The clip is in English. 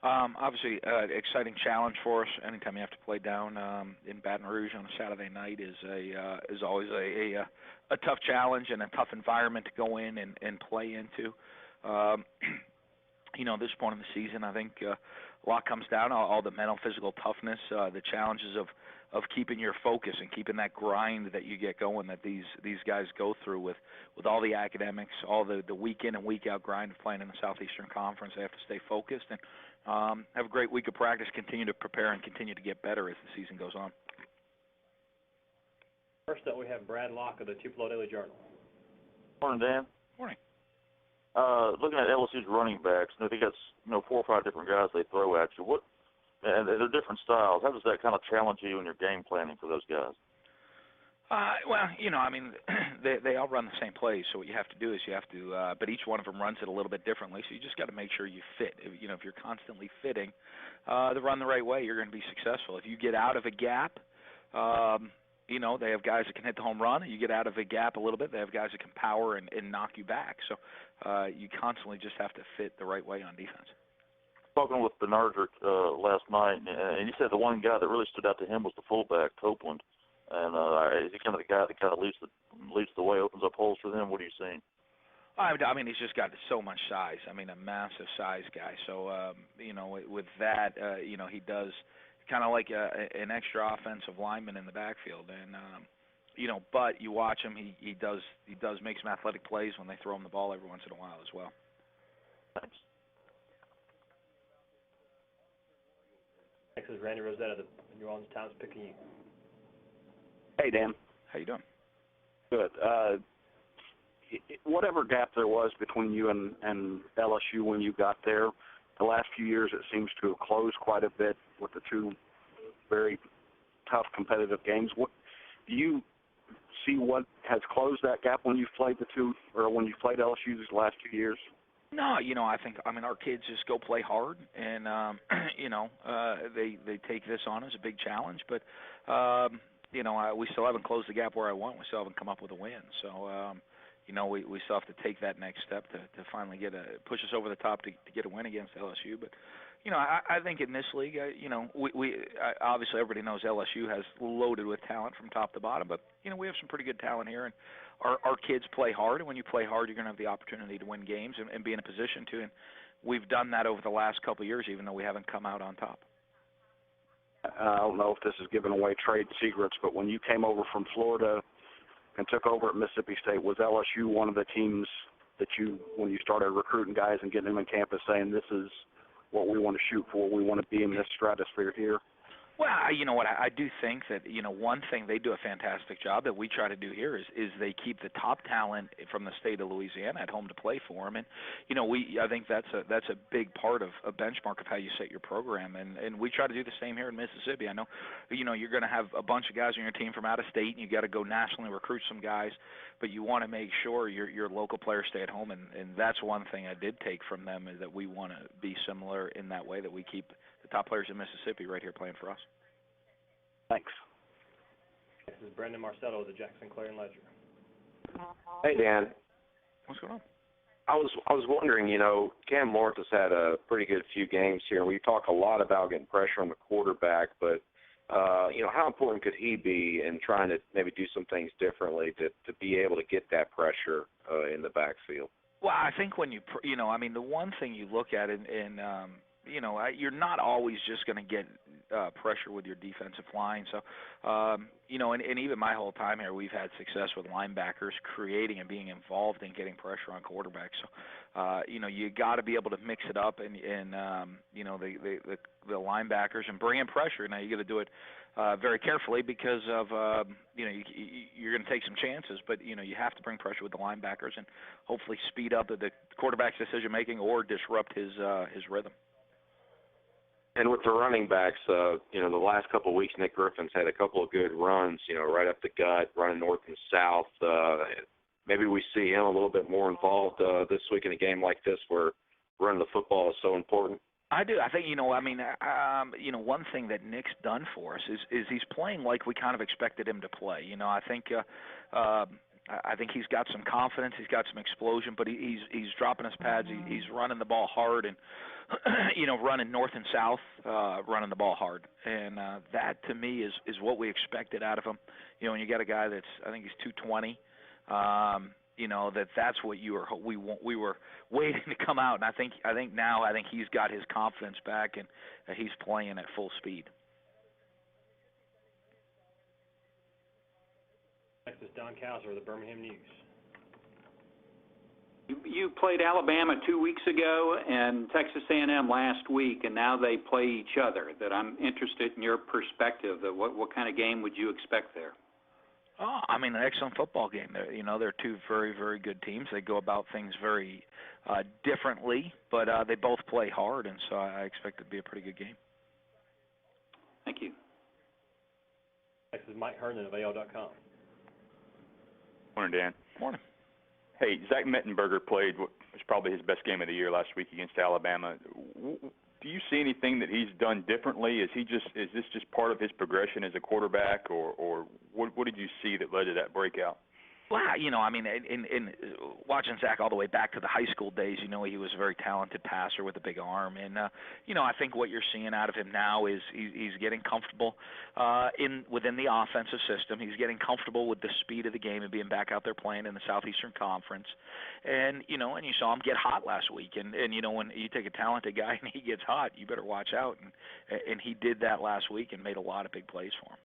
Obviously, exciting challenge for us. Anytime you have to play down in Baton Rouge on a Saturday night is always a tough challenge and a tough environment to go in and play into. Um, this point in the season, I think a lot comes down to all the mental, physical toughness, the challenges of keeping your focus and keeping that grind that you get going that these guys go through with all the academics, all the week in and week out grind of playing in the Southeastern Conference. They have to stay focused and have a great week of practice, continue to prepare, and continue to get better as the season goes on. First up, we have Brad Locke of the Tupelo Daily Journal. Morning, Dan. Morning. Looking at LSU's running backs, I think that's 4 or 5 different guys they throw at you. And they're different styles. How does that kind of challenge you in your game planning for those guys? They all run the same plays. So what you have to do is but each one of them runs it a little bit differently. So you just got to make sure you fit. If you're constantly fitting the run the right way, you're going to be successful. If you get out of a gap, they have guys that can hit the home run. You get out of a gap a little bit, they have guys that can power and knock you back. So you constantly just have to fit the right way on defense. Spoken with Bernardrick last night, and he said the one guy that really stood out to him was the fullback, Copeland. And is he kind of the guy that kind of leads the way, opens up holes for them? What are you seeing? He's just got so much size. A massive size guy. So, with that, he does kind of like an extra offensive lineman in the backfield. And, but you watch him, he does make some athletic plays when they throw him the ball every once in a while as well. Thanks. Next is Randy Rosetta of the New Orleans Times-Picayune. Hey, Dan. How you doing? Good. Whatever gap there was between you and LSU when you got there, the last few years it seems to have closed quite a bit with the 2 very tough competitive games. What do you see what has closed that gap when you've played when you've played LSU these last 2 years? No, I think our kids just go play hard, and they take this on as a big challenge. But we still haven't closed the gap where I want. We still haven't come up with a win. So we still have to take that next step to finally push us over the top to get a win against LSU. But I think in this league, we obviously everybody knows LSU has loaded with talent from top to bottom, but we have some pretty good talent here, and our kids play hard. And when you play hard, you're going to have the opportunity to win games and be in a position to. And we've done that over the last couple of years, even though we haven't come out on top. I don't know if this is giving away trade secrets, but when you came over from Florida and took over at Mississippi State, was LSU one of the teams that when you started recruiting guys and getting them in campus, saying this is what we want to shoot for, we want to be in this stratosphere here? Well, you know what, I do think that, one thing they do a fantastic job that we try to do here is they keep the top talent from the state of Louisiana at home to play for them. And, I think that's a big part of a benchmark of how you set your program. And we try to do the same here in Mississippi. I know, you're going to have a bunch of guys on your team from out of state, and you got to go nationally recruit some guys, but you want to make sure your local players stay at home. And that's one thing I did take from them, is that we want to be similar in that way, that we keep the top players in Mississippi right here playing for us. Thanks. This is Brendan Marcello of the Jackson Clarion Ledger. Hey, Dan. What's going on? I was wondering, Cam Lawrence has had a pretty good few games here, and we talk a lot about getting pressure on the quarterback, but, how important could he be in trying to maybe do some things differently to be able to get that pressure in the backfield? Well, I think when the one thing you look at you're not always just going to get pressure with your defensive line. So, and even my whole time here, we've had success with linebackers creating and being involved in getting pressure on quarterbacks. So, you got to be able to mix it up and the linebackers and bring in pressure. Now, you got to do it very carefully because of, you're going to take some chances, but, you have to bring pressure with the linebackers and hopefully speed up the quarterback's decision-making or disrupt his rhythm. And with the running backs, the last couple of weeks, Nick Griffin's had a couple of good runs, right up the gut, running north and south. Maybe we see him a little bit more involved this week in a game like this where running the football is so important. I do. I think, one thing that Nick's done for us is he's playing like we kind of expected him to play. I think I think he's got some confidence, he's got some explosion, but he's dropping his pads, he's running the ball hard, and running north and south, running the ball hard, and that to me is what we expected out of him. When you got a guy that's, I think he's 220, that's what we were waiting to come out, and I think he's got his confidence back, and he's playing at full speed. Next is Don Cowser of the Birmingham News. You played Alabama 2 weeks ago and Texas A&M last week, and now they play each other. That I'm interested in your perspective. That what kind of game would you expect there? Oh, I mean, an excellent football game. They're two very, very good teams. They go about things very differently, but they both play hard, and so I expect it to be a pretty good game. Thank you. Next is Mike Herndon of AL.com. Morning, Dan. Morning. Hey, Zach Mettenberger played what was probably his best game of the year last week against Alabama. Do you see anything that he's done differently? Is this just part of his progression as a quarterback, or what did you see that led to that breakout? Well, I mean, in watching Zach all the way back to the high school days, he was a very talented passer with a big arm, and I think what you're seeing out of him now is he's getting comfortable within the offensive system. He's getting comfortable with the speed of the game and being back out there playing in the Southeastern Conference, and you saw him get hot last week, and when you take a talented guy and he gets hot, you better watch out, and he did that last week and made a lot of big plays for him.